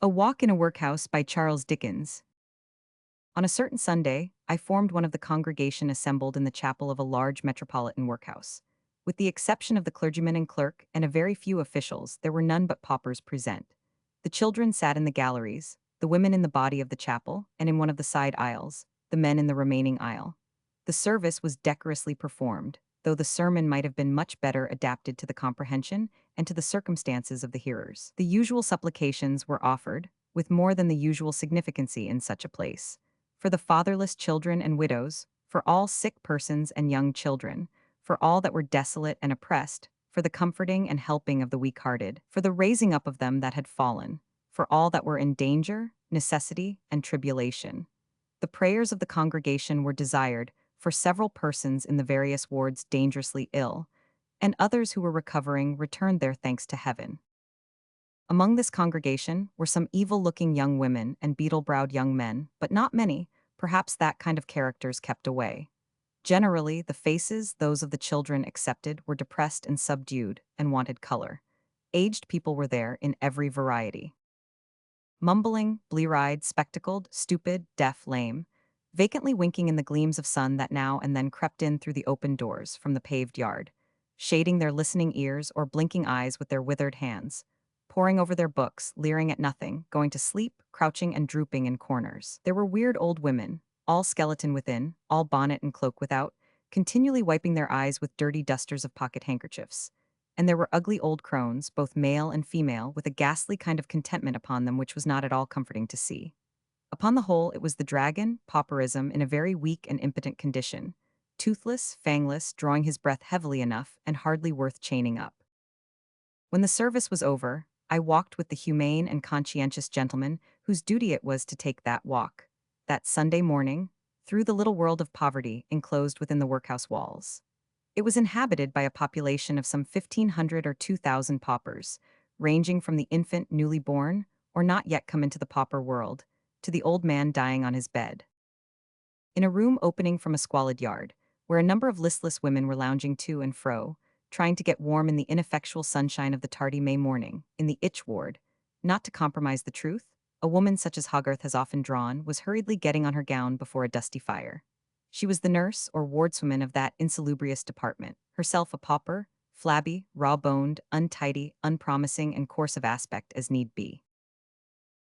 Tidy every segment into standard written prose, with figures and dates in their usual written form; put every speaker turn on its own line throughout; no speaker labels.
A Walk in a Workhouse by Charles Dickens. On a certain Sunday, I formed one of the congregation assembled in the chapel of a large metropolitan workhouse. With the exception of the clergyman and clerk and a very few officials, there were none but paupers present. The children sat in the galleries, the women in the body of the chapel, and in one of the side aisles, the men in the remaining aisle. The service was decorously performed, though the sermon might have been much better adapted to the comprehension and to the circumstances of the hearers. The usual supplications were offered, with more than the usual significancy in such a place, for the fatherless children and widows, for all sick persons and young children, for all that were desolate and oppressed, for the comforting and helping of the weak-hearted, for the raising up of them that had fallen, for all that were in danger, necessity, and tribulation. The prayers of the congregation were desired for several persons in the various wards dangerously ill, and others who were recovering returned their thanks to heaven. Among this congregation were some evil-looking young women and beetle-browed young men, but not many, perhaps that kind of characters kept away. Generally, the faces, those of the children excepted, were depressed and subdued, and wanted color. Aged people were there in every variety. Mumbling, blear-eyed, spectacled, stupid, deaf, lame, vacantly winking in the gleams of sun that now and then crept in through the open doors from the paved yard, shading their listening ears or blinking eyes with their withered hands, poring over their books, leering at nothing, going to sleep, crouching and drooping in corners. There were weird old women, all skeleton within, all bonnet and cloak without, continually wiping their eyes with dirty dusters of pocket handkerchiefs. And there were ugly old crones, both male and female, with a ghastly kind of contentment upon them which was not at all comforting to see. Upon the whole, it was the dragon, pauperism, in a very weak and impotent condition, toothless, fangless, drawing his breath heavily enough, and hardly worth chaining up. When the service was over, I walked with the humane and conscientious gentleman whose duty it was to take that walk, that Sunday morning, through the little world of poverty enclosed within the workhouse walls. It was inhabited by a population of some 1,500 or 2,000 paupers, ranging from the infant newly born, or not yet come into the pauper world, to the old man dying on his bed. In a room opening from a squalid yard, where a number of listless women were lounging to and fro, trying to get warm in the ineffectual sunshine of the tardy May morning, in the itch ward, not to compromise the truth, a woman such as Hogarth has often drawn was hurriedly getting on her gown before a dusty fire. She was the nurse or wardswoman of that insalubrious department, herself a pauper, flabby, raw-boned, untidy, unpromising, and coarse of aspect as need be.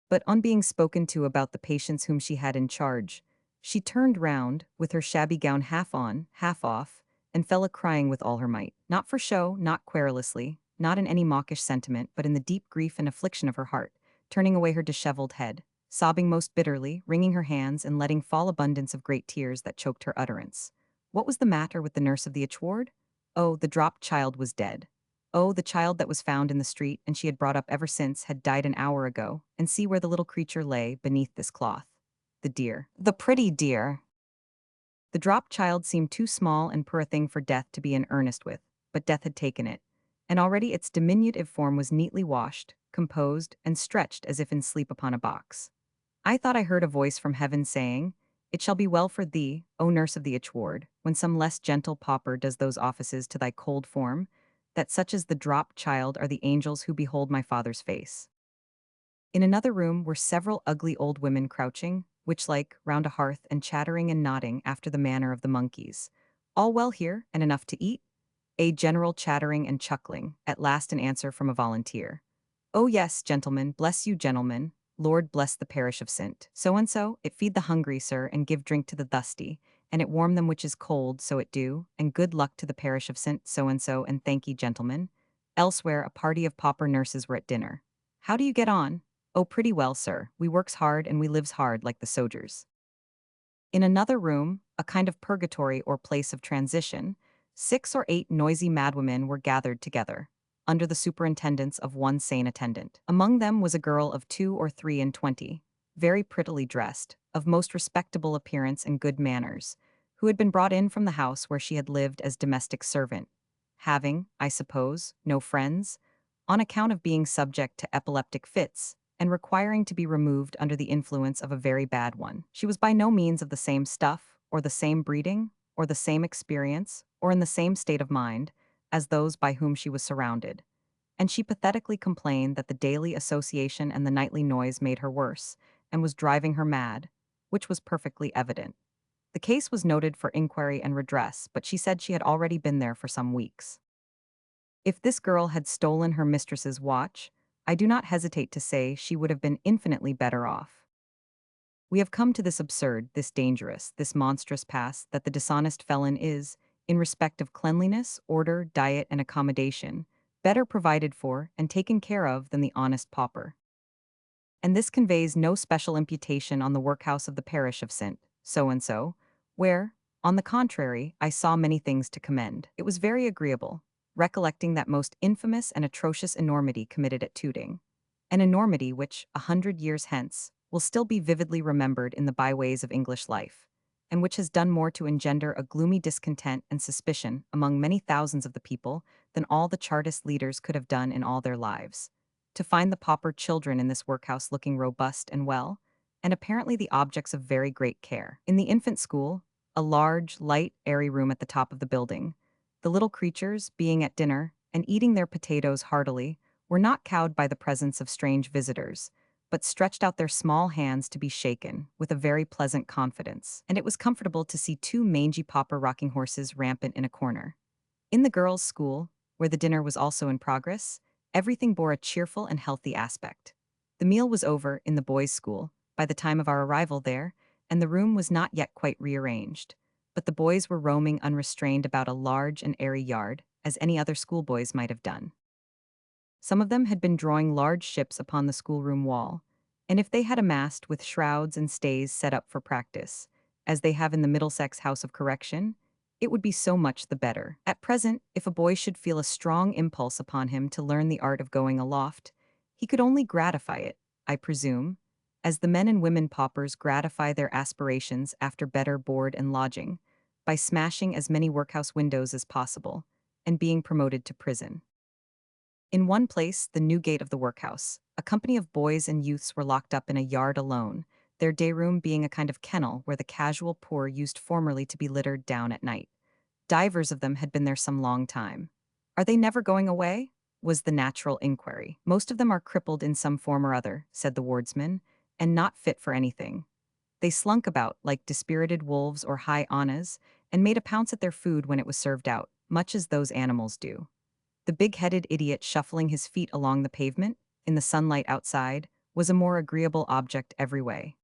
But on being spoken to about the patients whom she had in charge, she turned round, with her shabby gown half on, half off, and fell a-crying with all her might, not for show, not querulously, not in any mawkish sentiment, but in the deep grief and affliction of her heart, turning away her dishevelled head, sobbing most bitterly, wringing her hands, and letting fall abundance of great tears that choked her utterance. What was the matter with the nurse of the itch ward? Oh, the dropped child was dead. Oh, the child that was found in the street and she had brought up ever since had died an hour ago, and see where the little creature lay beneath this cloth. The dear, the pretty dear. The dropped child seemed too small and poor a thing for death to be in earnest with, but death had taken it, and already its diminutive form was neatly washed, composed, and stretched as if in sleep upon a box. I thought I heard a voice from heaven saying, "It shall be well for thee, O nurse of the itch ward, when some less gentle pauper does those offices to thy cold form, that such as the dropped child are the angels who behold my Father's face." In another room were several ugly old women crouching, witch-like, round a hearth and chattering and nodding after the manner of the monkeys. All well here, and enough to eat? A general chattering and chuckling, at last an answer from a volunteer. "Oh yes, gentlemen, bless you, gentlemen. Lord bless the parish of St. So-and-so, it feed the hungry, sir, and give drink to the thusty, and it warm them which is cold, so it do, and good luck to the parish of St. So-and-so, and thank ye, gentlemen." Elsewhere, a party of pauper nurses were at dinner. "How do you get on?" "Oh, pretty well, sir. We works hard and we lives hard like the sojers." In another room, a kind of purgatory or place of transition, 6 or 8 noisy madwomen were gathered together, under the superintendence of one sane attendant. Among them was a girl of 2 or 3 and 20, very prettily dressed, of most respectable appearance and good manners, who had been brought in from the house where she had lived as domestic servant, having, I suppose, no friends, on account of being subject to epileptic fits, and requiring to be removed under the influence of a very bad one. She was by no means of the same stuff, or the same breeding, or the same experience, or in the same state of mind, as those by whom she was surrounded, and she pathetically complained that the daily association and the nightly noise made her worse, and was driving her mad, which was perfectly evident. The case was noted for inquiry and redress, but she said she had already been there for some weeks. If this girl had stolen her mistress's watch, I do not hesitate to say she would have been infinitely better off. We have come to this absurd, this dangerous, this monstrous pass that the dishonest felon is, in respect of cleanliness, order, diet, and accommodation, better provided for and taken care of than the honest pauper. And this conveys no special imputation on the workhouse of the parish of St. So-and-so, where, on the contrary, I saw many things to commend. It was very agreeable, recollecting that most infamous and atrocious enormity committed at Tooting, an enormity which, 100 years hence, will still be vividly remembered in the byways of English life, and which has done more to engender a gloomy discontent and suspicion among many thousands of the people than all the Chartist leaders could have done in all their lives. To find the pauper children in this workhouse looking robust and well, and apparently the objects of very great care. In the infant school, a large, light, airy room at the top of the building, the little creatures, being at dinner and eating their potatoes heartily, were not cowed by the presence of strange visitors, but stretched out their small hands to be shaken, with a very pleasant confidence, and it was comfortable to see two mangy pauper rocking horses rampant in a corner. In the girls' school, where the dinner was also in progress, everything bore a cheerful and healthy aspect. The meal was over in the boys' school by the time of our arrival there, and the room was not yet quite rearranged, but the boys were roaming unrestrained about a large and airy yard, as any other schoolboys might have done. Some of them had been drawing large ships upon the schoolroom wall, and if they had a mast with shrouds and stays set up for practice, as they have in the Middlesex House of Correction, it would be so much the better. At present, if a boy should feel a strong impulse upon him to learn the art of going aloft, he could only gratify it, I presume, as the men and women paupers gratify their aspirations after better board and lodging, by smashing as many workhouse windows as possible, and being promoted to prison. In one place, the new gate of the workhouse, a company of boys and youths were locked up in a yard alone, their day room being a kind of kennel where the casual poor used formerly to be littered down at night. Divers of them had been there some long time. Are they never going away? Was the natural inquiry. Most of them are crippled in some form or other, said the wardsman, and not fit for anything. They slunk about like dispirited wolves or high annas, and made a pounce at their food when it was served out, much as those animals do. The big-headed idiot shuffling his feet along the pavement, in the sunlight outside, was a more agreeable object every way.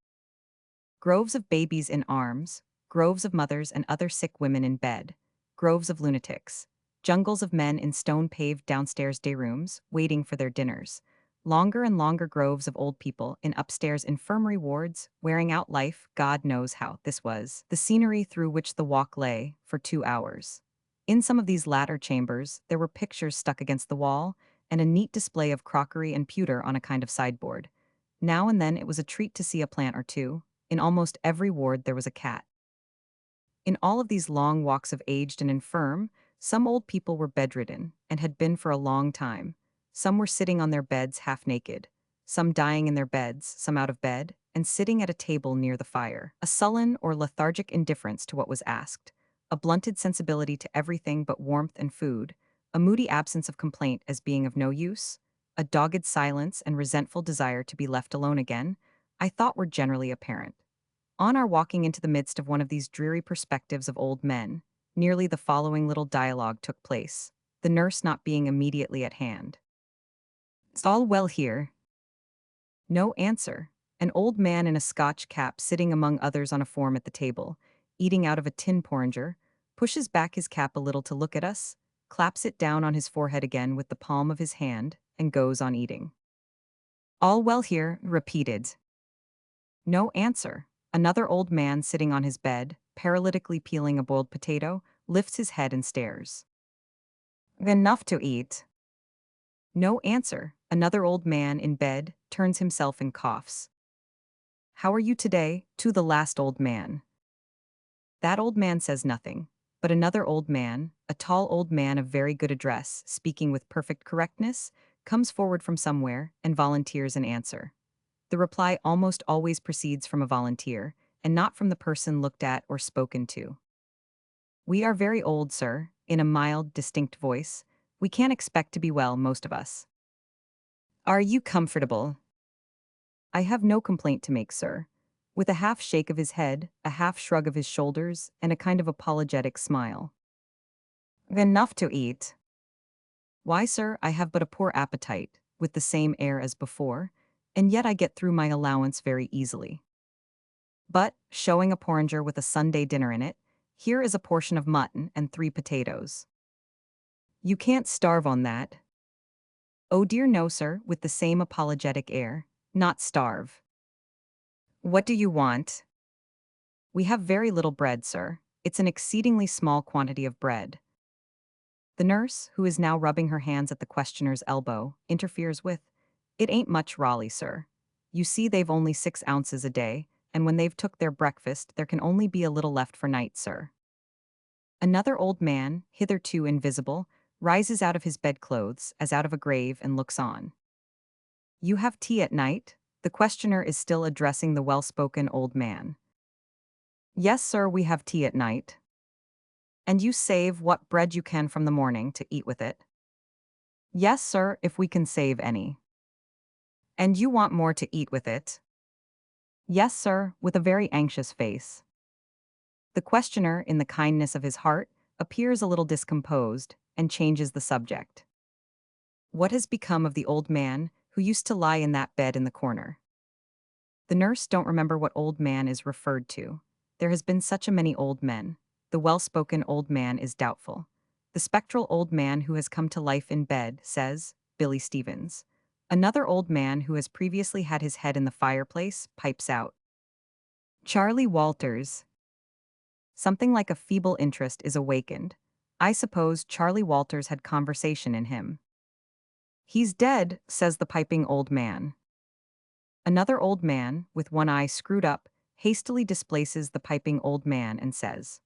Groves of babies in arms, groves of mothers and other sick women in bed, groves of lunatics, jungles of men in stone-paved downstairs day rooms, waiting for their dinners, longer and longer groves of old people in upstairs infirmary wards, wearing out life, God knows how. This was the scenery through which the walk lay, for 2 hours. In some of these latter chambers, there were pictures stuck against the wall, and a neat display of crockery and pewter on a kind of sideboard. Now and then it was a treat to see a plant or two. In almost every ward there was a cat. In all of these long walks of aged and infirm, some old people were bedridden, and had been for a long time. Some were sitting on their beds half naked, some dying in their beds, some out of bed, and sitting at a table near the fire. A sullen or lethargic indifference to what was asked, a blunted sensibility to everything but warmth and food, a moody absence of complaint as being of no use, a dogged silence and resentful desire to be left alone again, I thought were generally apparent. On our walking into the midst of one of these dreary perspectives of old men, nearly the following little dialogue took place, the nurse not being immediately at hand. "It's all well here." No answer. An old man in a Scotch cap sitting among others on a form at the table, eating out of a tin porringer, pushes back his cap a little to look at us, claps it down on his forehead again with the palm of his hand, and goes on eating. "All well here," repeated. No answer. Another old man sitting on his bed, paralytically peeling a boiled potato, lifts his head and stares. "Enough to eat." No answer. Another old man in bed turns himself and coughs. "How are you today?" to the last old man. That old man says nothing, but another old man, a tall old man of very good address, speaking with perfect correctness, comes forward from somewhere and volunteers an answer. The reply almost always proceeds from a volunteer, and not from the person looked at or spoken to. "We are very old, sir," in a mild, distinct voice, We can't expect to be well, most of us. Are you comfortable? I have no complaint to make, sir. With a half shake of his head, a half shrug of his shoulders, and a kind of apologetic smile. Enough to eat. Why, sir, I have but a poor appetite, with the same air as before, and yet I get through my allowance very easily. But, showing a porringer with a Sunday dinner in it, here is a portion of mutton and 3 potatoes. You can't starve on that. Oh dear no, sir, with the same apologetic air. Not starve. What do you want? We have very little bread, sir. It's an exceedingly small quantity of bread. The nurse, who is now rubbing her hands at the questioner's elbow, interferes with, "It ain't much, Raleigh, sir. You see they've only 6 ounces a day, and when they've took their breakfast there can only be a little left for night, sir." Another old man, hitherto invisible, rises out of his bedclothes as out of a grave and looks on. "You have tea at night?" The questioner is still addressing the well-spoken old man. "Yes, sir, we have tea at night." "And you save what bread you can from the morning to eat with it?" "Yes, sir, if we can save any." "And you want more to eat with it?" "Yes, sir," with a very anxious face. The questioner, in the kindness of his heart, appears a little discomposed, and changes the subject. "What has become of the old man who used to lie in that bed in the corner?" The nurse don't remember what old man is referred to. There has been such a many old men. The well-spoken old man is doubtful. The spectral old man who has come to life in bed says, Billy Stevens. Another old man who has previously had his head in the fireplace pipes out, "Charlie Walters." Something like a feeble interest is awakened. I suppose Charlie Walters had conversation in him. "He's dead," says the piping old man. Another old man, with one eye screwed up, hastily displaces the piping old man and says,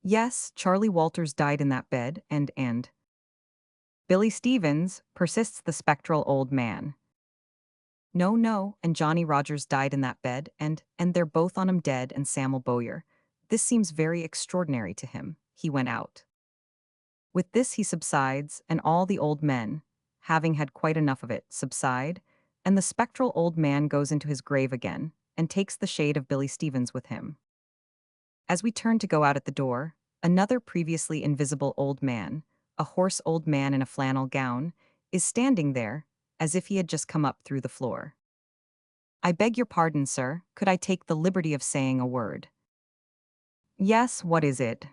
"Yes, Charlie Walters died in that bed, and Billy Stevens," persists the spectral old man. "No, no, and Johnny Rogers died in that bed, and they're both on 'em dead, and Samuel Bowyer. This seems very extraordinary to him. He went out." With this he subsides, and all the old men, having had quite enough of it, subside, and the spectral old man goes into his grave again, and takes the shade of Billy Stevens with him. As we turn to go out at the door, another previously invisible old man, a hoarse old man in a flannel gown, is standing there, as if he had just come up through the floor. "I beg your pardon, sir, could I take the liberty of saying a word?" "Yes, what is it?"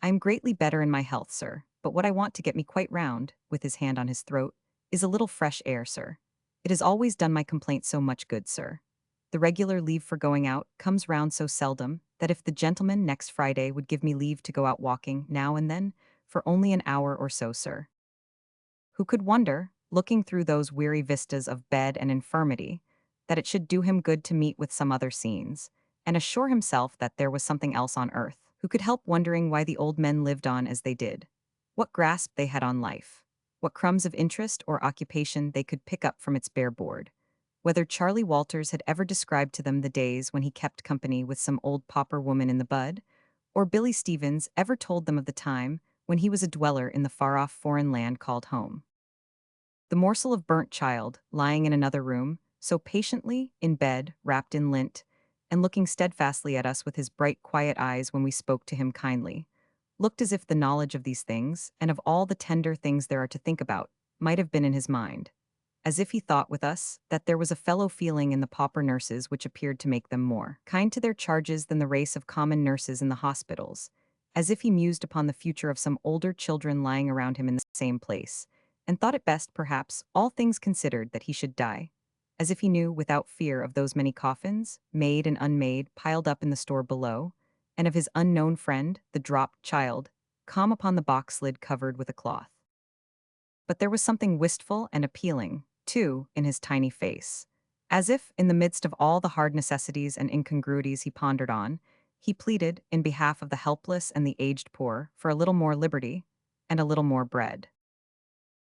"I am greatly better in my health, sir, but what I want to get me quite round," with his hand on his throat, "is a little fresh air, sir. It has always done my complaint so much good, sir. The regular leave for going out comes round so seldom that if the gentleman next Friday would give me leave to go out walking now and then, for only an hour or so, sir." Who could wonder, looking through those weary vistas of bed and infirmity, that it should do him good to meet with some other scenes, and assure himself that there was something else on earth? Who could help wondering why the old men lived on as they did? What grasp they had on life? What crumbs of interest or occupation they could pick up from its bare board? Whether Charlie Walters had ever described to them the days when he kept company with some old pauper woman in the bud, or Billy Stevens ever told them of the time when he was a dweller in the far-off foreign land called home. The morsel of burnt child, lying in another room, so patiently, in bed, wrapped in lint, and looking steadfastly at us with his bright, quiet eyes when we spoke to him kindly, looked as if the knowledge of these things, and of all the tender things there are to think about, might have been in his mind. As if he thought with us that there was a fellow feeling in the pauper nurses which appeared to make them more kind to their charges than the race of common nurses in the hospitals, as if he mused upon the future of some older children lying around him in the same place, and thought it best, perhaps, all things considered, that he should die, as if he knew without fear of those many coffins, made and unmade, piled up in the store below, and of his unknown friend, the dropped child, calm upon the box lid covered with a cloth. But there was something wistful and appealing, too, in his tiny face, as if, in the midst of all the hard necessities and incongruities he pondered on, he pleaded, in behalf of the helpless and the aged poor, for a little more liberty and a little more bread.